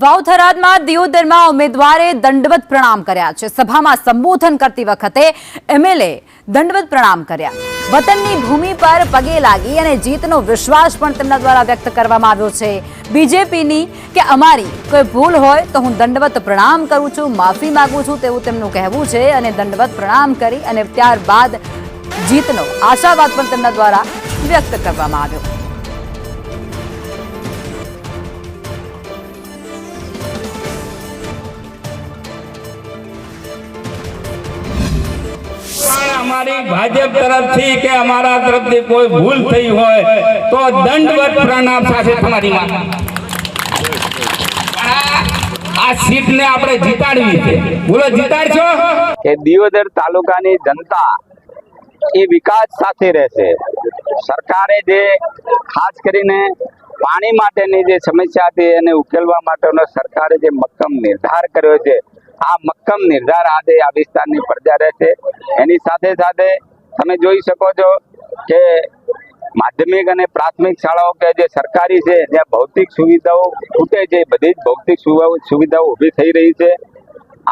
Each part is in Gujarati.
વાવ-થરાદમાં દિયોદરમાં ઉમેદવારે દંડવત પ્રણામ કર્યા છે। સભામાં સંબોધન કરતી વખતે એમએલએ દંડવત પ્રણામ કર્યા। વતનની ભૂમિ પર પગે લાગી અને જીતનો વિશ્વાસ પણ તેમના દ્વારા વ્યક્ત કરવામાં આવ્યો છે। બીજેપીની કે અમારી કોઈ ભૂલ હોય તો હું દંડવત પ્રણામ કરું છું, માફી માંગુ છું તેવું તેમનું કહેવું છે અને દંડવત પ્રણામ કરી અને ત્યારબાદ જીતનો આશાવાદ પણ તેમના દ્વારા વ્યક્ત કરવામાં આવ્યો। हमारी भाजप तरफ थी के हमारा तरफ से कोई भूल थी हो तो दंडवत प्रणाम साथे तुम्हारी मां आ सीट ने આપણે જીતાડવી છે। બોલો જીતાડશો કે દિયોદર તાલુકાની જનતા એ વિકાસ સાથે રહેશે। સરકારે જે ખાસ કરીને પાણી માટેની જે સમસ્યા હતી એને ઉકેલવા માટેનો સરકારે જે મક્કમ નિર્ધાર કર્યો છે, આ મક્કમ નિર્ધાર આજે આ વિસ્તારની પ્રજા રહેશે। એની સાથે સાથે તમે જોઈ શકો છો કે માધ્યમિક અને પ્રાથમિક શાળાઓ કે જે સરકારી છે જ્યાં ભૌતિક સુવિધાઓ ખૂટે છે, બધી જ ભૌતિક સુવિધાઓ ઊભી થઈ રહી છે।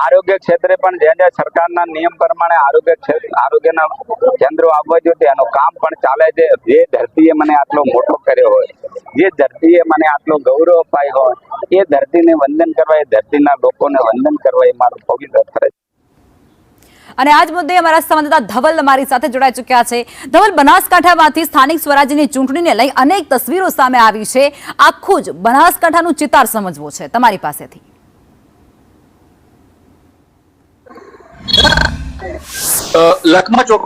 આરોગ્ય ક્ષેત્રે પણ જે સરકારના નિયમ પ્રમાણે આરોગ્યના કેન્દ્રો આવવા જોઈએ તેનું કામ પણ ચાલે છે। જે ધરતીએ મને આટલો મોટો કર્યો હોય, જે ધરતીએ મને આટલો ગૌરવ અપાયો હોય, એ ધરતીને વંદન કરવા, એ ધરતીના લોકોને વંદન કરવા એ મારું પવિત્ર ફરજ। અને આજ મુદ્દે અમારા સંવાદદાતા ધવલ અમારી સાથે જોડાઈ ચૂક્યા છે। ધવલ, બનાસકાંઠામાંથી સ્થાનિક સ્વરાજ્યની ચૂંટણીને લઈ અનેક તસવીરો સામે આવી છે। આખું જ બનાસકાંઠાનું ચિતાર સમજવો છે તમારી પાસેથી। લખમા ચોક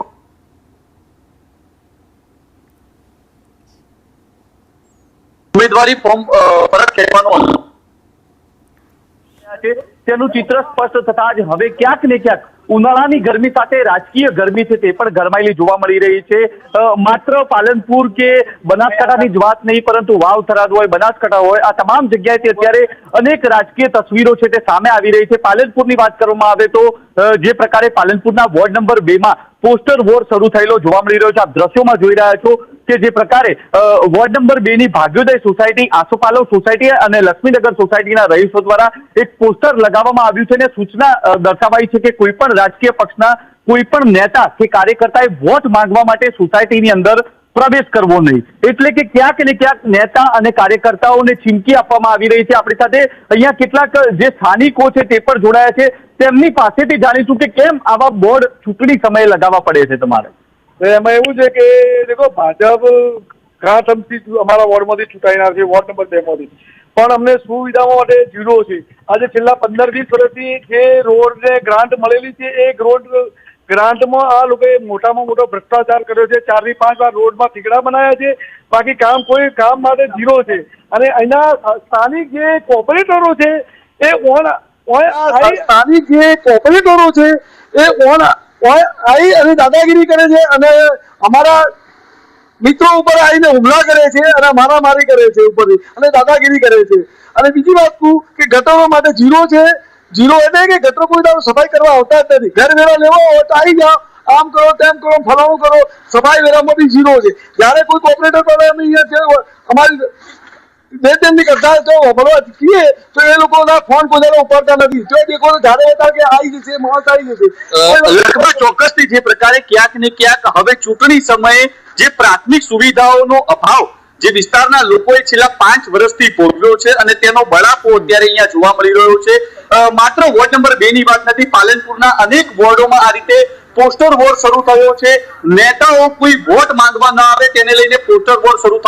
ઉમેદવારી ફોર્મ પરત ખેંચવાનું તેનું ચિત્ર સ્પષ્ટ થતા જ હવે ક્યાંક ને ક્યાંક ઉનાળાની ગરમી સાથે રાજકીય ગરમી છે તે પણ ગરમાયેલી જોવા મળી રહી છે। માત્ર પાલનપુર કે બનાસકાંઠાની જ વાત નહીં, પરંતુ વાવ, થરાદ હોય, બનાસકાંઠા હોય, આ તમામ જગ્યાએથી અત્યારે અનેક રાજકીય તસવીરો છે તે સામે આવી રહી છે। પાલનપુરની વાત કરવામાં આવે તો જે પ્રકારે પાલનપુરના વોર્ડ નંબર 2 માં પોસ્ટર વોર શરૂ થયેલો જોવા મળી રહ્યો છે। આપ દ્રશ્યોમાં જોઈ રહ્યા છો કે જે પ્રકારે વોર્ડ નંબર 2 ની ભાગ્યોદય સોસાયટી, આસોપાલવ સોસાયટી અને લક્ષ્મીનગર સોસાયટીના રહીશો દ્વારા એક પોસ્ટર લગાવવામાં આવ્યું છે અને સૂચના દર્શાવાઈ છે કે કોઈ પણ રાજકીય પક્ષના કોઈ પણ નેતા કે કાર્યકર્તાએ વોટ માંગવા માટે સોસાયટીની અંદર પ્રવેશ કરવો નહીં। એટલે કે ક્યાંક ને ક્યાંક નેતા અને કાર્યકર્તાઓને ચીમકી આપવામાં આવી રહી છે। આપણી સાથે અહીંયા કેટલાક જે સ્થાનિકો છે તે પણ જોડાયા છે, તેમની પાસેથી જાણીશું કે કેમ આવા બોર્ડ ચૂંટણી સમયે લગાવવા પડે છે તમારે। એમાં એવું છે કે દેખો ભાજપ ઘણા સમયથી અમારા વોર્ડમાંથી ચૂંટાઈનાર છે, વોર્ડ નંબર 2 માંથી, પણ અમને સુવિધાઓ માટે ઝીરો છે। આજે છેલ્લા 15-20 વર્ષથી જે રોડને ગ્રાન્ટ મળેલી છે એ ગ્રાન્ટમાં આ લોકોએ મોટામાં મોટો ભ્રષ્ટાચાર કર્યો છે। 4 થી 5 વાર રોડમાં થીગડા બનાવ્યા છે, બાકી કોઈ કામ માટે ઝીરો છે। અને અહીંના સ્થાનિક જે કોર્પોરેટરો છે એ આવી અને દાદાગીરી કરે છે અને અમારા મિત્રો ઉપર આવીને હુમલા કરે છે અને મારામારી કરે છે ઉપરથી અને દાદાગીરી કરે છે। અને બીજી વાત કે ગટરો માટે ઝીરો છે। ઝીરો એટલે કે ગટરો કોઈ દાડો સફાઈ કરવા આવતા જ નથી। ઘર વેરા લેવા હોય તો આવી જાઓ, આમ કરો તેમ કરો, ફલાણું કરો, સફાઈ વેરામાં બી ઝીરો છે। જ્યારે કોઈ કોર્પોરેટર પર અમારી બેચેની કરતા તો ભરવા કીએ તો એ લોકોના ફોન કોઈ ઉપાડતા નથી। જો દેખો તો જાડે હતા કે આવી જશે, મોત આવી જશે। લગભગ ચોક્કસથી જે પ્રકારે ક્યાંક ને ક્યાંક હવે ચૂંટણી સમયે જે પ્રાથમિક સુવિધાઓનો અભાવ જે વિસ્તારના લોકોએ છેલ્લા 5 વર્ષથી ભોગવ્યો છે અને તેનો બળાપો અત્યારે અહીંયા જોવા મળી રહ્યો છે। માત્ર વોર્ડ નંબર 2 ની વાત નથી, પાલનપુરના અનેક વોર્ડોમાં આ રીતે પોસ્ટર વોર શરૂ થયો છે। નેતાઓ કોઈ વોટ માંગવા ન આવે તેને લઈને પોસ્ટર વોર શરૂ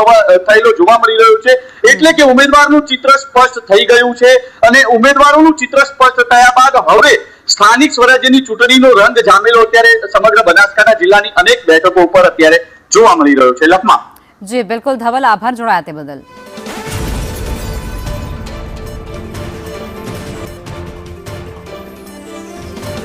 થયેલો જોવા મળી રહ્યો છે। એટલે કે ઉમેદવારનું ચિત્ર સ્પષ્ટ થઈ ગયું છે અને ઉમેદવારોનું ચિત્ર સ્પષ્ટ થયા બાદ હવે સ્થાનિક સ્વરાજ્યની ચૂંટણીનો રંગ જામેલો અત્યારે સમગ્ર બનાસકાંઠા જિલ્લાની અનેક બેઠકો ઉપર અત્યારે જોવા મળી રહ્યો છે। લખમા જી બિલકુલ ધવલ, આભાર જોડાયા તે બદલ।